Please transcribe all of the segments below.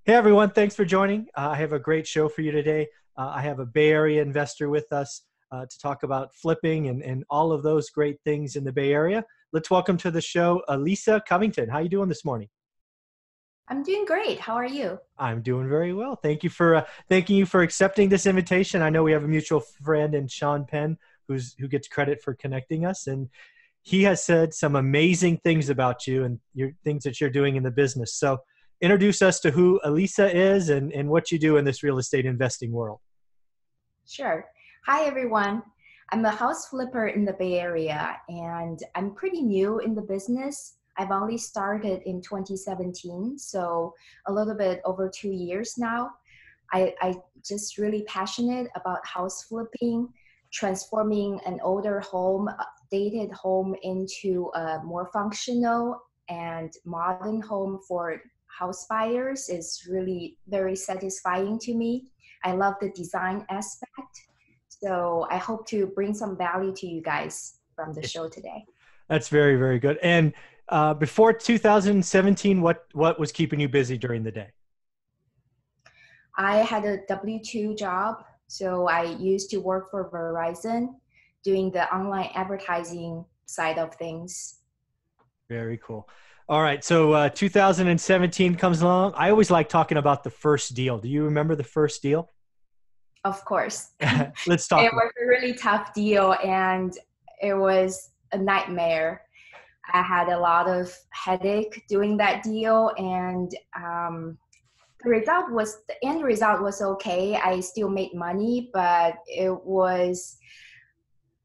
Hey everyone, thanks for joining. I have a great show for you today. I have a Bay Area investor with us to talk about flipping and all of those great things in the Bay Area. Let's welcome to the show, Elisa Covington. How you doing this morning? I'm doing great. How are you? I'm doing very well. Thanking you for accepting this invitation. I know we have a mutual friend in Sean Penn who gets credit for connecting us, and he has said some amazing things about you and your things that you're doing in the business. So introduce us to who Elisa is and what you do in this real estate investing world. Sure. Hi, everyone. I'm a house flipper in the Bay Area, and I'm pretty new in the business. I've only started in 2017, so a little bit over 2 years now. I just really passionate about house flipping, transforming an older home, dated home into a more functional and modern home for house buyers is really very satisfying to me. I love the design aspect. So I hope to bring some value to you guys from the show today. That's very, very good. And before 2017, what was keeping you busy during the day? I had a W-2 job. So I used to work for Verizon doing the online advertising side of things. Very cool. All right. So 2017 comes along. I always like talking about the first deal. Do you remember the first deal? Of course. Let's talk. It was a really tough deal and it was a nightmare. I had a lot of headache doing that deal, and the end result was okay. I still made money, but it was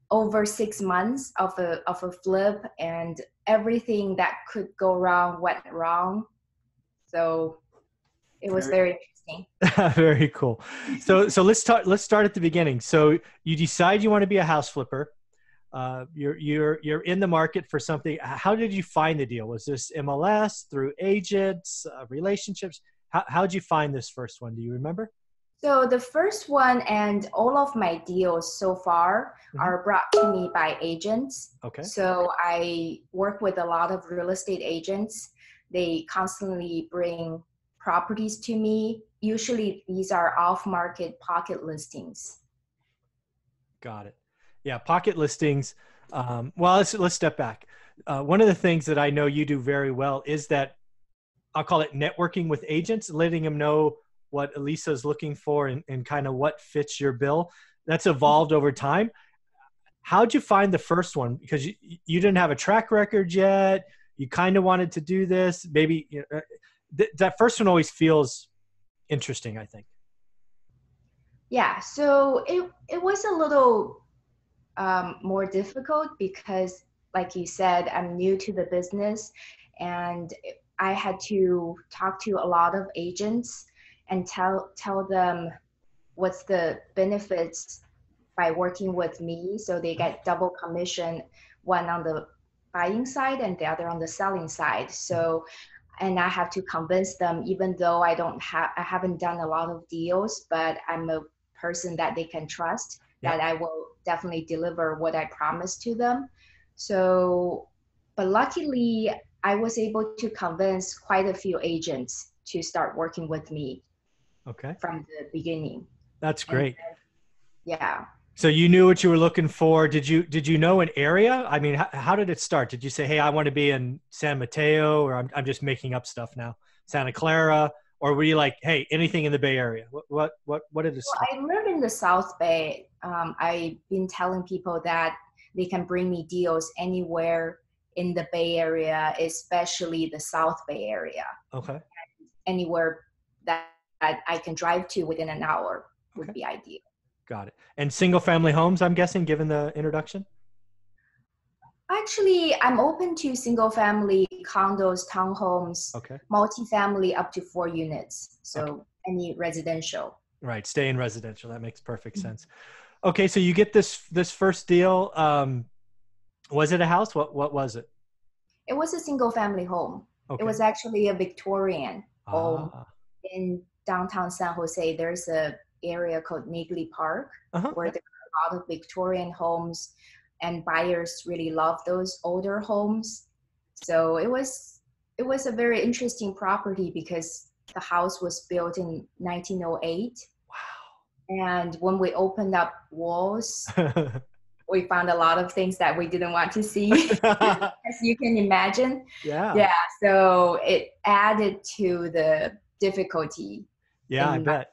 over 6 months of a flip, and everything that could go wrong went wrong. So it was very interesting. Very cool. So let's start at the beginning. So you decide you want to be a house flipper. You're in the market for something. How did you find the deal? Was this MLS, through agents, relationships? How did you find this first one? Do you remember? So the first one and all of my deals so far are brought to me by agents. Okay. So I work with a lot of real estate agents. They constantly bring properties to me. Usually these are off-market pocket listings. Got it. Yeah, pocket listings. Well, let's step back. One of the things that I know you do very well is that I'll call it networking with agents, letting them know what Elisa is looking for and kind of what fits your bill. That's evolved over time. How'd you find the first one? Because you didn't have a track record yet. You kind of wanted to do this. Maybe that first one always feels interesting, I think. Yeah, so it was a little more difficult because, like you said, I'm new to the business, and I had to talk to a lot of agents and tell them what's the benefits by working with me, so they get double commission, one on the buying side and the other on the selling side. So, and I have to convince them, even though I haven't done a lot of deals, but I'm a person that they can trust, that I will definitely deliver what I promised to them. So, but luckily I was able to convince quite a few agents to start working with me. Okay. From the beginning. That's great. Yeah. So you knew what you were looking for. Did you know an area? I mean, how did it start? Did you say, hey, I want to be in San Mateo, or I'm just making up stuff now, Santa Clara? Or were you like, hey, anything in the Bay Area? What did it start? Well, I live in the South Bay. I've been telling people that they can bring me deals anywhere in the Bay Area, especially the South Bay Area. Okay. Anywhere that I can drive to within an hour would be ideal. Got it. And single family homes, I'm guessing, given the introduction? Actually, I'm open to single family condos, townhomes, multifamily up to 4 units. So any residential. Right. Stay in residential. That makes perfect sense. Okay. So you get this first deal. Was it a house? What was it? It was a single family home. It was actually a Victorian home in downtown San Jose. There's a area called Negley Park where there are a lot of Victorian homes, and buyers really love those older homes. So it was a very interesting property because the house was built in 1908. Wow. And when we opened up walls, we found a lot of things that we didn't want to see, as you can imagine. Yeah. Yeah, so it added to the difficulty Yeah, I in my, bet.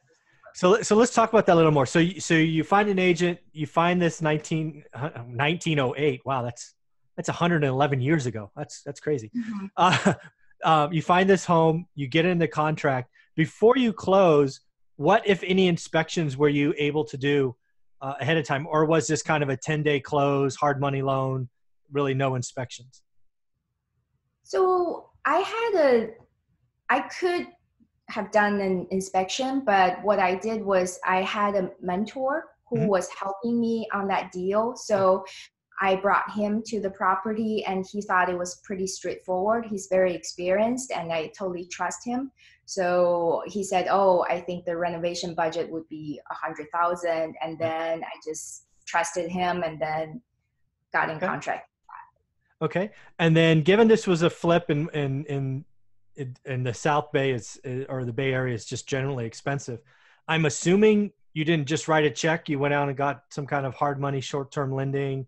So let's talk about that a little more. So you find an agent, you find this 1908. Wow, that's 111 years ago. That's crazy. Mhm. Uh, you find this home, you get in the contract. Before you close, what, if any, inspections were you able to do ahead of time? Or was this kind of a 10-day close, hard money loan, really no inspections? So I could have done an inspection, but what I did was I had a mentor who Mhm. was helping me on that deal. So I brought him to the property and he thought it was pretty straightforward. He's very experienced and I totally trust him. So he said, "Oh, I think the renovation budget would be 100,000." And Yeah. then I just trusted him and then got in Okay. contract. Okay. And then given this was a flip in the South Bay or the Bay Area is just generally expensive. I'm assuming you didn't just write a check. You went out and got some kind of hard money, short-term lending.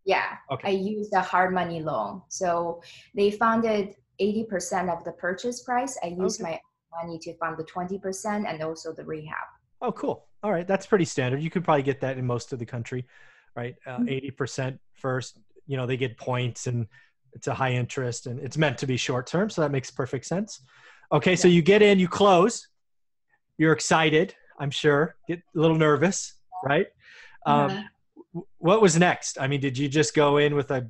Yeah, Okay. I used a hard money loan. So they funded 80% of the purchase price. I used Okay. my money to fund the 20% and also the rehab. Oh, cool. All right. That's pretty standard. You could probably get that in most of the country, right? 80% first, they get points and it's a high interest and it's meant to be short term. So that makes perfect sense. Okay. So Yeah. you get in, you close, you're excited, I'm sure, get a little nervous, right? Um, Uh-huh. what was next? I mean, did you just go in with a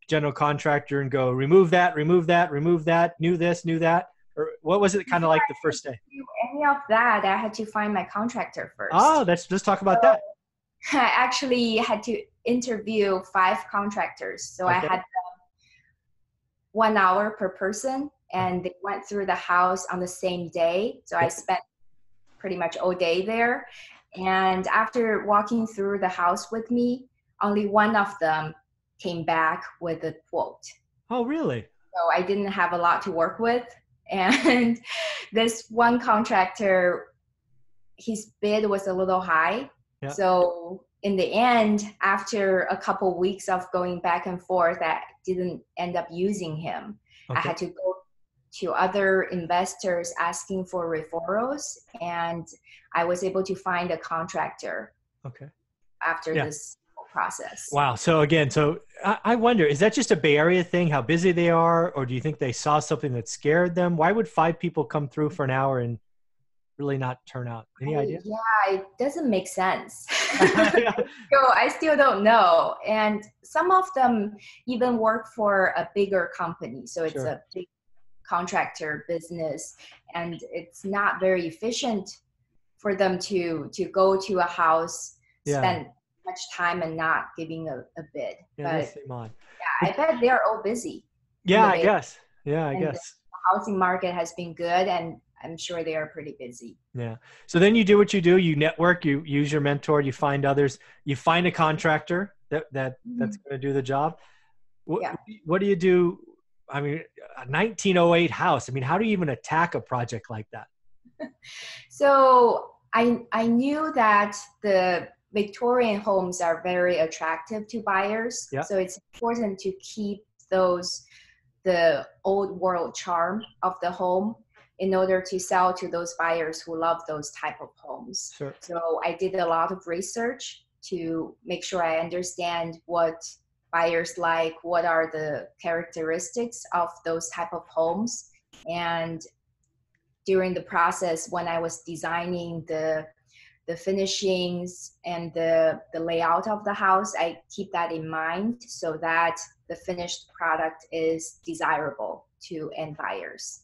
general contractor and go remove that, remove that, remove that, new this, new that? Or what was it kind of like the first day? Do any of that, I had to find my contractor Oh, first. let's talk about So that. I actually had to interview 5 contractors. So I Okay. had 1 hour per person and they went through the house on the same day. So I Yeah. spent pretty much all day there. And after walking through the house with me, only one of them came back with a quote. Oh, really? So I didn't have a lot to work with. And this one contractor, his bid was a little high. Yeah. So in the end, after a couple weeks of going back and forth, I didn't end up using him. I Okay. had to go to other investors asking for referrals, and I was able to find a contractor Okay. after Yeah. this whole process. Wow. So again, I wonder, is that just a Bay Area thing, how busy they are, or do you think they saw something that scared them? Why would 5 people come through for an hour and really not turn out? Any idea? Yeah, it doesn't make sense. So I still don't know. And some of them even work for a bigger company. So it's Sure. a big contractor business and it's not very efficient for them to go to a house, Yeah. spend much time and not giving a bid. Yeah. They But seem odd. yeah, I bet they're all busy in Yeah, the I Bay. guess. Yeah, I And the guess. housing market has been good and I'm sure they are pretty busy. Yeah. So then you do what you do. You network. You use your mentor. You find others. You find a contractor that's going to do the job. What, Yeah. what do you do? I mean, a 1908 house. I mean, how do you even attack a project like that? So I knew that the Victorian homes are very attractive to buyers. Yeah. So it's important to keep the old world charm of the home in order to sell to those buyers who love those type of homes. Sure. So I did a lot of research to make sure I understand what buyers like, what are the characteristics of those type of homes. And during the process when I was designing the finishings and the layout of the house, I keep that in mind so that the finished product is desirable to end buyers.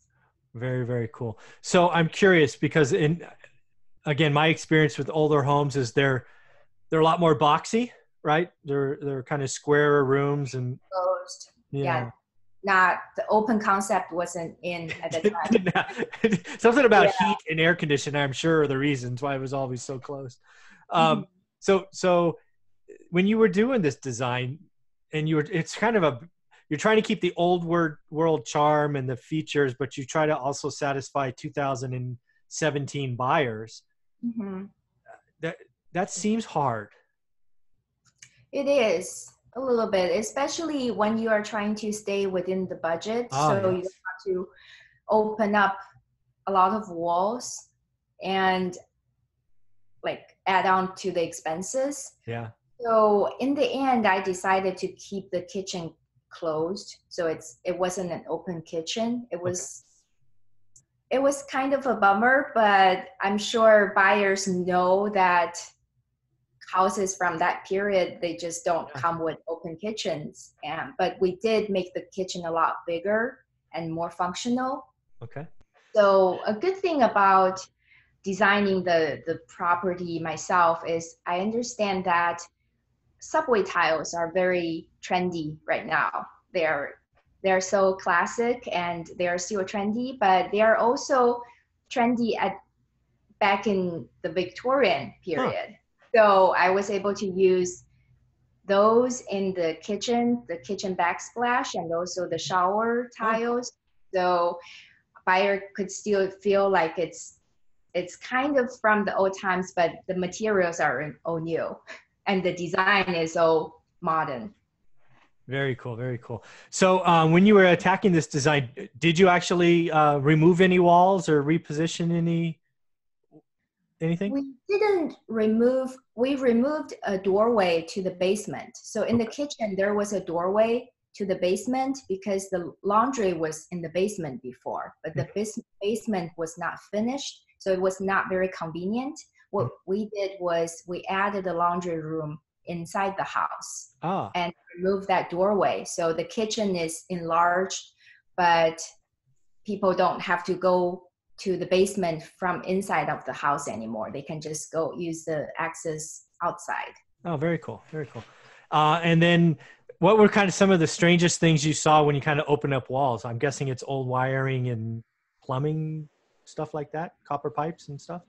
Very, very cool. So I'm curious because again, my experience with older homes is they're a lot more boxy, right? They're kind of squarer rooms and Closed. yeah. Yeah. Not the open concept wasn't in at the time. Something about Yeah. heat and air conditioning, I'm sure, are the reasons why it was always so close. Mhm. So when you were doing this design, and it's kind of you're trying to keep the old world charm and the features, but you try to also satisfy 2017 buyers. Mm-hmm. That seems hard. It is a little bit, especially when you are trying to stay within the budget. Ah, So you yes. have to open up a lot of walls and like add on to the expenses. Yeah. So in the end, I decided to keep the kitchen closed. So it wasn't an open kitchen. Okay. It was kind of a bummer, but I'm sure buyers know that houses from that period, they just don't Yeah. come with open kitchens. But we did make the kitchen a lot bigger and more functional. Okay. So a good thing about designing the property myself is I understand that subway tiles are very trendy right now. They're so classic and they're still trendy, but they are also trendy back in the Victorian Huh. period. So I was able to use those in the kitchen backsplash, and also the shower Oh, cool. tiles. So buyer could still feel like it's kind of from the old times, but the materials are all new, and the design is all modern. Very cool. Very cool. So when you were attacking this design, did you actually remove any walls or reposition anything? We removed a doorway to the basement. So in the Okay. kitchen, there was a doorway to the basement because the laundry was in the basement before, but the basement was not finished. So it was not very convenient. What we did was we added a laundry room inside the house Ah, and removed that doorway. So the kitchen is enlarged, but people don't have to go to the basement from inside of the house anymore. They can just go use the access outside. oh, very cool. Very cool. And then what were kind of some of the strangest things you saw when you kind of open up walls? I'm guessing it's old wiring and plumbing, stuff like that, copper pipes and stuff.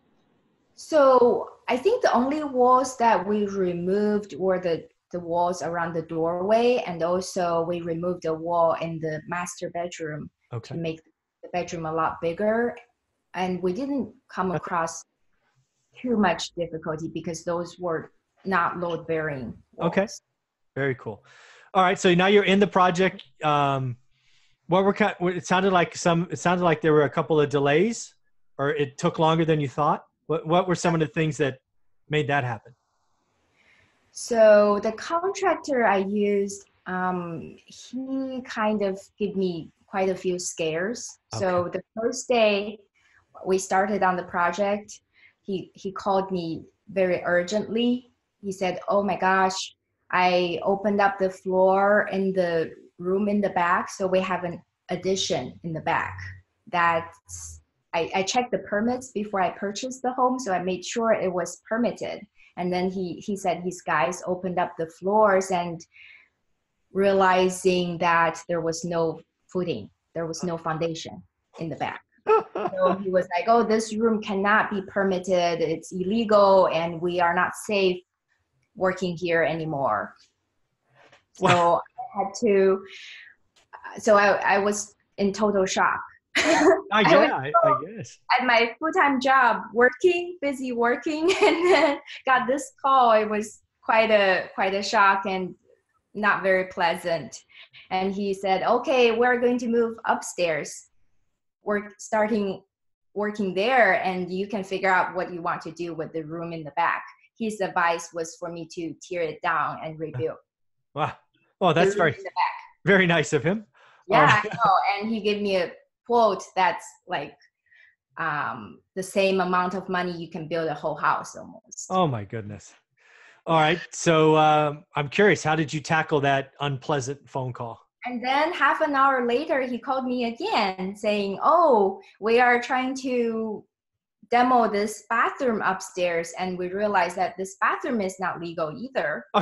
So I think the only walls that we removed were the walls around the doorway, and also we removed a wall in the master bedroom to Okay. make the bedroom a lot bigger. And we didn't come That's across too much difficulty because those were not load bearing okay. walls. Very cool. All right. So now you're in the project. What were it sounded like it sounded like there were a couple of delays or it took longer than you thought. What were some of the things that made that happen? So the contractor I used, he kind of gave me quite a few scares. Okay. So the first day we started on the project, he called me very urgently. He said, "Oh my gosh, I opened up the floor in the room in the back, so we have an addition in the back. That's I checked the permits before I purchased the home, so I made sure it was permitted." And then he said his guys opened up the floors and realizing that there was no footing, there was no foundation in the back. So he was like, "Oh, this room cannot be permitted. It's illegal and we are not safe working here anymore." Wow. So I had to, so I was in total shock. I was I guess. at my full-time job working, busy working, and then got this call. It was quite a shock and not very pleasant. And he said, "Okay, we're going to move upstairs. We're starting working there, and you can figure out what you want to do with the room in the back." His advice was for me to tear it down and rebuild Wow. Oh, the that's room in the back. very nice of him. All Yeah, right. I know. And he gave me a quote that's like the same amount of money you can build a whole house almost. Oh my goodness. All Yeah. right. So I'm curious, how did you tackle that unpleasant phone call? And then half an hour later, he called me again saying, "Oh, we are trying to demo this bathroom upstairs, and we realized that this bathroom is not legal either." Oh,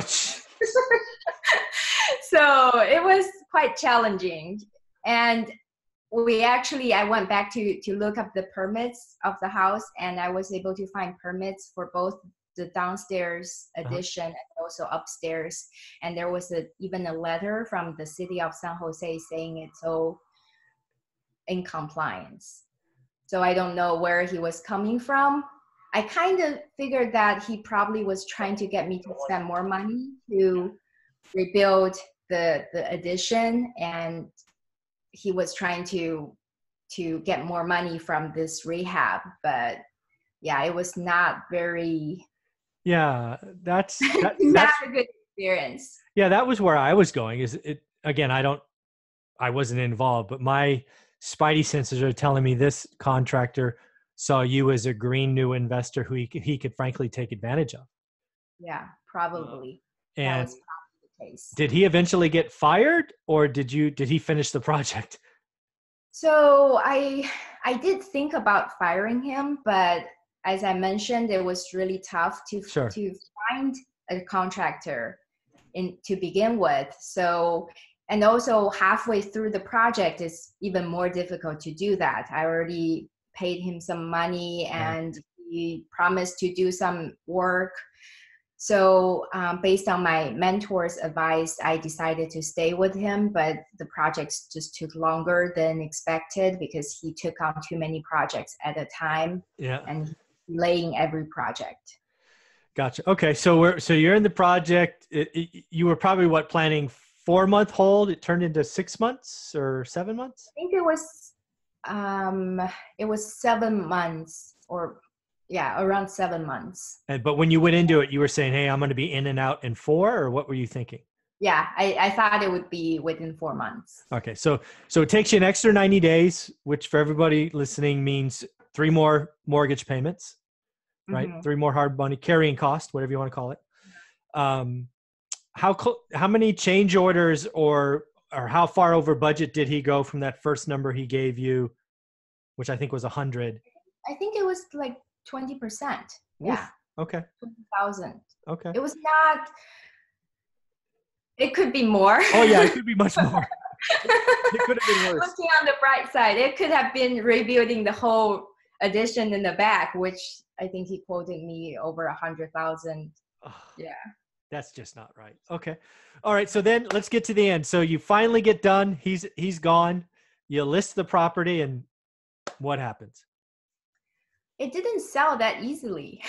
So it was quite challenging. And I went back to look up the permits of the house, and I was able to find permits for both the downstairs addition and also upstairs. And there was even a letter from the city of San Jose saying it's all in compliance. So I don't know where he was coming from. I kind of figured that he probably was trying to get me to spend more money to rebuild the addition, and he was trying to get more money from this rehab. But yeah, it was not very that's not a good experience. Yeah, that was where I was going. Is it again? I wasn't involved, but my spidey senses are telling me this contractor saw you as a green new investor who he could frankly take advantage of. Yeah, probably. And that was probably the case. Did he eventually get fired, or did he finish the project? So I did think about firing him, but as I mentioned, it was really tough to find a contractor to begin with. So, and also halfway through the project, it's even more difficult to do that. I already paid him some money, and he promised to do some work. So based on my mentor's advice, I decided to stay with him, but the projects just took longer than expected because he took on too many projects at a time, and delaying every project. Gotcha. Okay, so you're in the project. You were probably planning 4-month hold. It turned into 6 months or 7 months. I think it was 7 months, or around 7 months. But when you went into it, you were saying, "Hey, I'm going to be in and out in 4," or what were you thinking? Yeah, I thought it would be within 4 months. Okay, so it takes you an extra 90 days, which for everybody listening means 3 more mortgage payments, right? Mm-hmm. 3 more hard money carrying cost, whatever you want to call it. How many change orders or how far over budget did he go from that first number he gave you, which I think was 100? I think it was like 20%. Yeah. Okay. 20,000. Okay. It was not. It could be more. Oh yeah, it could be much more. It could have been worse. Looking on the bright side, it could have been rebuilding the whole addition in the back, which I think he quoted me over 100,000. Yeah. That's just not right. Okay. All right. So then let's get to the end. So you finally get done. He's gone. You list the property, and what happens? It didn't sell that easily.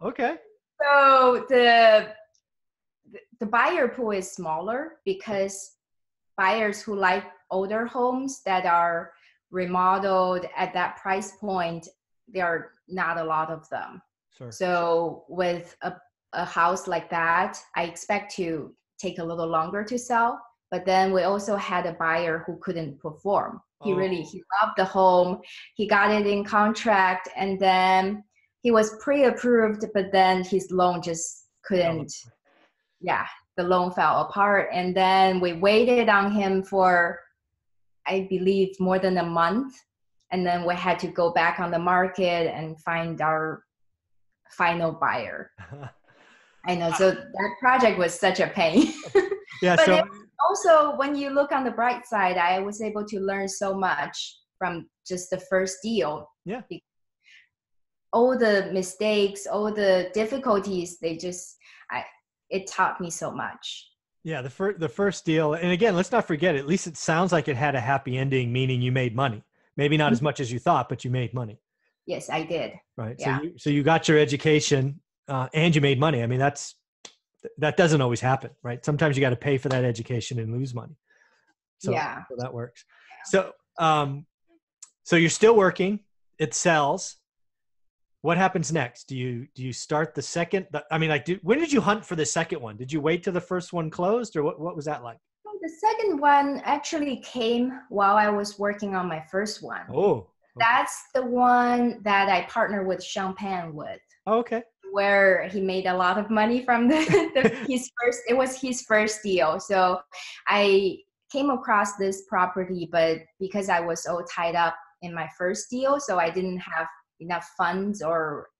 Okay. So the buyer pool is smaller because buyers who like older homes that are remodeled at that price point, there are not a lot of them. Sure. So with a house like that, I expect to take a little longer to sell. But then we also had a buyer who couldn't perform. He loved the home. He got it in contract, and then he was pre-approved, but then his loan just couldn't. Yeah, the loan fell apart. And then we waited on him for, I believe, more than a month. And then we had to go back on the market and find our final buyer. I know. So that project was such a pain. Yeah. But also, when you look on the bright side, I was able to learn so much from just the first deal. Yeah. All the mistakes, all the difficulties, it taught me so much. Yeah. The first deal. And again, let's not forget, at least it sounds like it had a happy ending, meaning you made money. Maybe not as much as you thought, but you made money. Yes, I did. Right. Yeah. So you got your education and you made money. I mean, that doesn't always happen, right? Sometimes you got to pay for that education and lose money. So that works. Yeah. So you're still working. It sells. What happens next? Do you start the second? When did you hunt for the second one? Did you wait till the first one closed, or what was that like? The second one actually came while I was working on my first one. Oh, okay. That's the one that I partnered with Champagne with. Oh, okay. Where he made a lot of money from it was his first deal. So I came across this property, but because I was all tied up in my first deal, so I didn't have enough funds or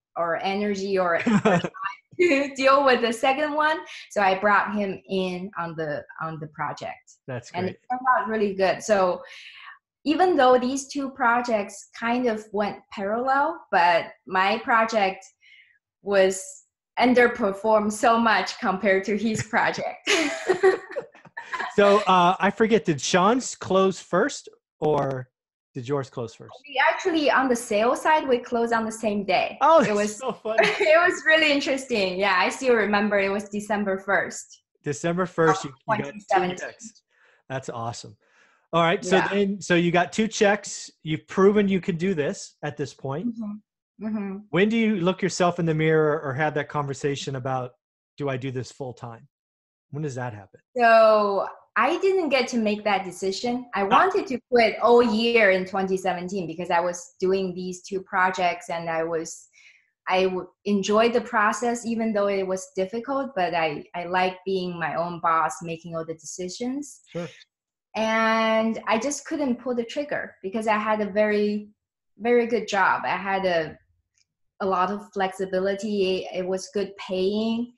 energy or time to deal with the second one. So I brought him in on the project. That's great. And it turned out really good. So even though these two projects kind of went parallel, but my project was underperformed so much compared to his project. So I forget, did Sean's close first or did yours close first? We actually, on the sales side, we closed on the same day. Oh, it that's was so funny. it was really interesting. Yeah, I still remember it was December 1st. December 1st, you got 2 checks. That's awesome. All right. So Yeah. so you got 2 checks. You've proven you can do this at this point. Mm-hmm. Mm-hmm. When do you look yourself in the mirror or have that conversation about, do I do this full time? When does that happen? So I didn't get to make that decision. I wanted to quit all year in 2017 because I was doing these 2 projects and I would enjoy the process, even though it was difficult, but I like being my own boss, making all the decisions. Sure. And I just couldn't pull the trigger because I had a very, very good job. I had a lot of flexibility. It was good paying.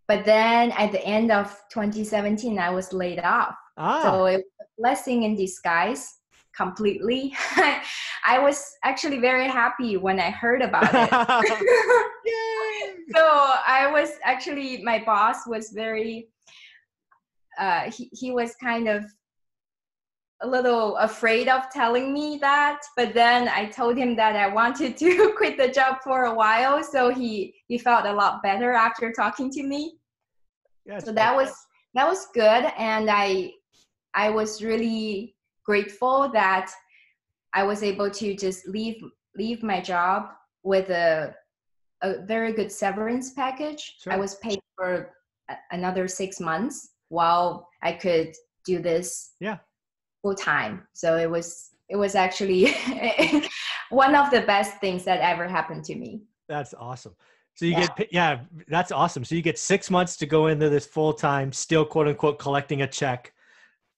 But then at the end of 2017, I was laid off. So it was a blessing in disguise completely. I was actually very happy when I heard about it. So I was actually, my boss was very, he was kind of a little afraid of telling me that, but then I told him that I wanted to quit the job for a while, so he felt a lot better after talking to me. So that was good, and I was really grateful that I was able to just leave my job with a very good severance package. Sure. I was paid for another 6 months while I could do this full time. So it was actually one of the best things that ever happened to me. That's awesome. So you get, that's awesome. So you get 6 months to go into this full time, still quote unquote collecting a check.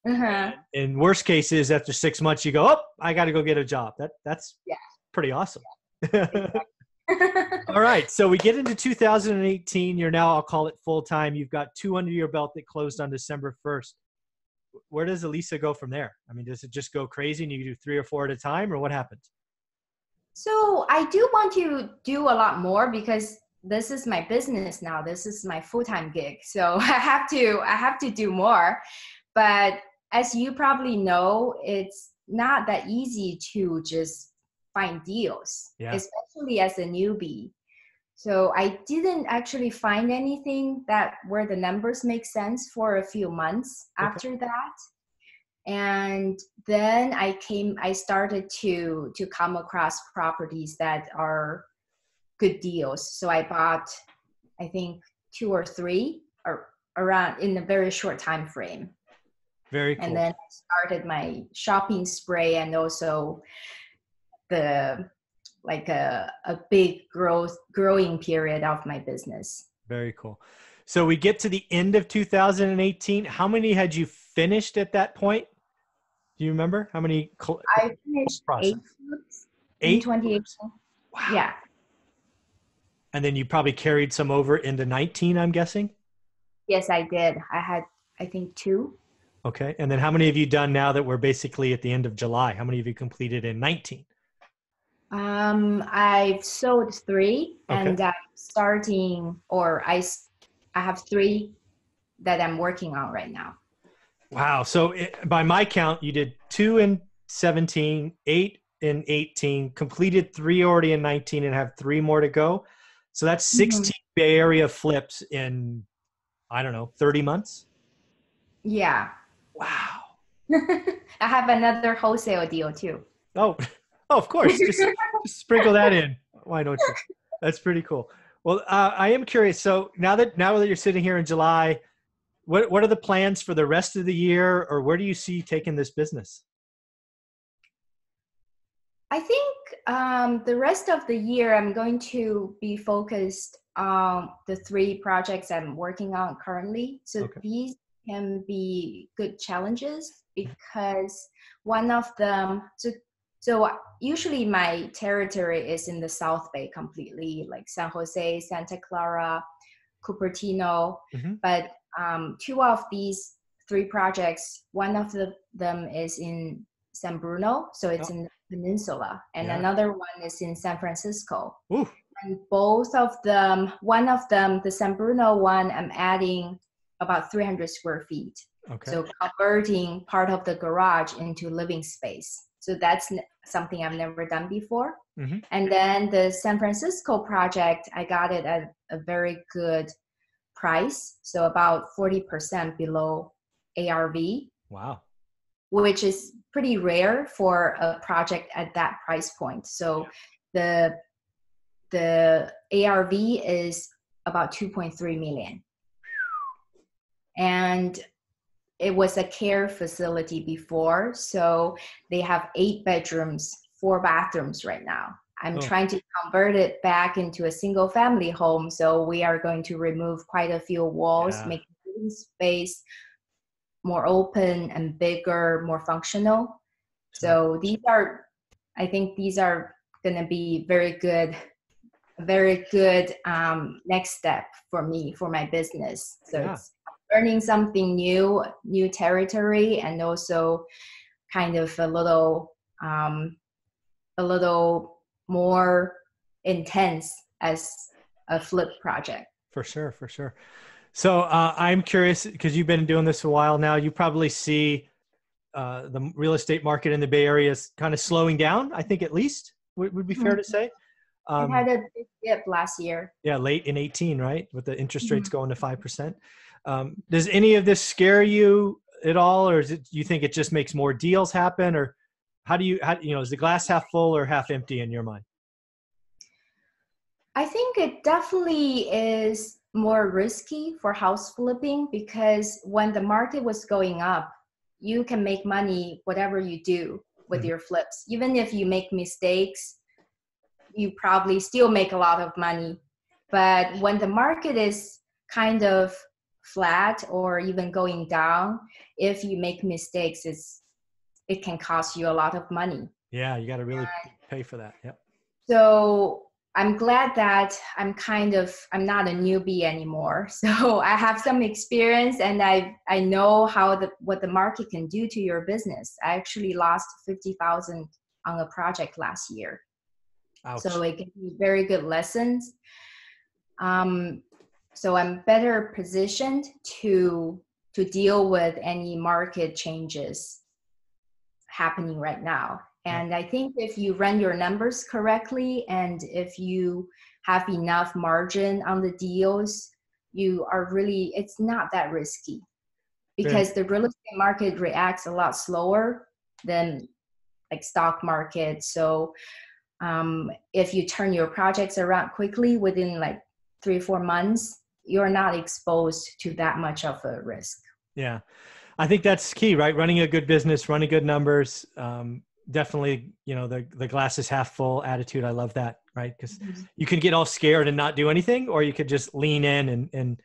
And in worst cases, after 6 months, you go, oh, I got to go get a job. That's pretty awesome. All right. So we get into 2018. You're now, I'll call it full time. You've got 2 under your belt that closed on December 1st. Where does Elisa go from there? I mean, does it just go crazy and you do 3 or 4 at a time, or what happens? So I do want to do a lot more because this is my business now. This is my full-time gig. So I have to do more. But as you probably know, it's not that easy to just find deals, especially as a newbie. So I didn't actually find anything where the numbers make sense for a few months after that. And then I started to come across properties that are good deals. So I bought, I think 2 or 3 or around in a very short time frame. Very cool. And then I started my shopping spree and also a big growing period of my business. Very cool. So we get to the end of 2018. How many had you finished at that point? Do you remember how many? I finished 8 in 2018. Wow. Yeah. And then you probably carried some over into 19, I'm guessing? Yes, I did. I had, I think, 2. Okay. And then how many have you done now that we're basically at the end of July? How many have you completed in 19? I've sold 3 and I'm starting, or I have 3 that I'm working on right now. Wow. So by my count, you did 2 in 17, 8 in 18, completed 3 already in 19 and have 3 more to go. So that's 16 Bay Area flips in, I don't know, 30 months? Yeah. Wow. I have another wholesale deal too. Oh, of course. Just sprinkle that in. Why don't you? That's pretty cool. Well, I am curious. So now that you're sitting here in July, what are the plans for the rest of the year, or where do you see taking this business? I think the rest of the year, I'm going to be focused on the 3 projects I'm working on currently. So these can be good challenges because one of them, so usually my territory is in the South Bay completely, like San Jose, Santa Clara, Cupertino. But 2 of these 3 projects, one of them is in San Bruno, so it's in the peninsula, and another one is in San Francisco. And both of them, one of them, the San Bruno one, I'm adding about 300 square feet. Okay. So converting part of the garage into living space. So that's something I've never done before. Mm-hmm. And then the San Francisco project, I got it at a very good price. So about 40% below ARV. Wow. Which is pretty rare for a project at that price point. So the ARV is about 2.3 million. And it was a care facility before. So they have 8 bedrooms, 4 bathrooms right now. I'm trying to convert it back into a single family home. So we are going to remove quite a few walls, make the living space more open and bigger, more functional. So these are, I think these are going to be very good next step for me, for my business. So it's learning something new territory, and also kind of a little more intense as a flip project. For sure, for sure. So I'm curious, because you've been doing this a while now, you probably see the real estate market in the Bay Area is kind of slowing down, I think, at least would be fair to say. It had a big dip last year. Yeah, late in 18, right? With the interest rates going to 5%. Does any of this scare you at all? Or do you think it just makes more deals happen? Or how, is the glass half full or half empty in your mind? I think it definitely is more risky for house flipping, because when the market was going up, you can make money whatever you do with your flips. Even if you make mistakes, you probably still make a lot of money. But when the market is kind of flat or even going down, if you make mistakes, it can cost you a lot of money. Yeah, you got to really pay for that. Yep. So I'm glad that I'm not a newbie anymore. So I have some experience, and I know what the market can do to your business. I actually lost $50,000 on a project last year. Ouch. So it gave me very good lessons. So I'm better positioned to deal with any market changes happening right now. And I think if you run your numbers correctly, and if you have enough margin on the deals, it's not that risky, because the real estate market reacts a lot slower than like stock market. So if you turn your projects around quickly within like 3 or 4 months, you're not exposed to that much of a risk. Yeah. I think that's key, right? Running a good business, running good numbers. Definitely, the glass is half full attitude. I love that, right? Because you can get all scared and not do anything, or you could just lean in and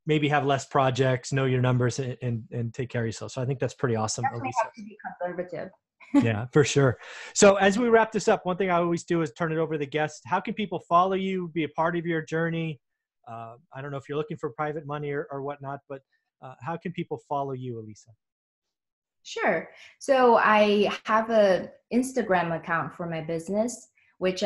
maybe have less projects, know your numbers, and take care of yourself. So I think that's pretty awesome. Definitely have to be conservative. Yeah, for sure. So as we wrap this up, one thing I always do is turn it over to the guest. How can people follow you, be a part of your journey? I don't know if you're looking for private money or whatnot, but how can people follow you, Elisa? Sure. So I have a Instagram account for my business, which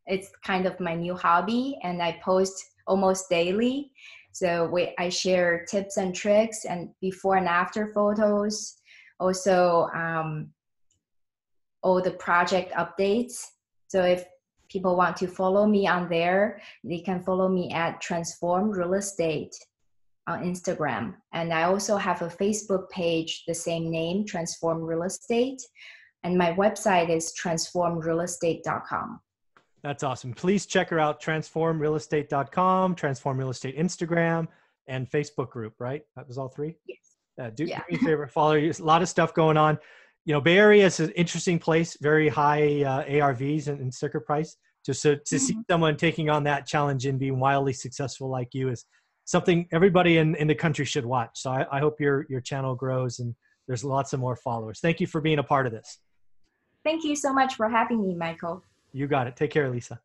it's kind of my new hobby, and I post almost daily. So I share tips and tricks and before and after photos. Also, all the project updates. So if people want to follow me on there, they can follow me at Transform Real Estate on Instagram. And I also have a Facebook page, the same name, Transform Real Estate. And my website is transformrealestate.com. That's awesome. Please check her out, transformrealestate.com, Transform Real Estate Instagram, and Facebook group, right? That was all 3? Yes. Do me a favor, follow you. A lot of stuff going on. Bay Area is an interesting place, very high ARVs and sticker price. To see someone taking on that challenge and being wildly successful like you is something everybody in the country should watch. So I hope your channel grows and there's lots of more followers. Thank you for being a part of this. Thank you so much for having me, Michael. You got it. Take care, Lisa.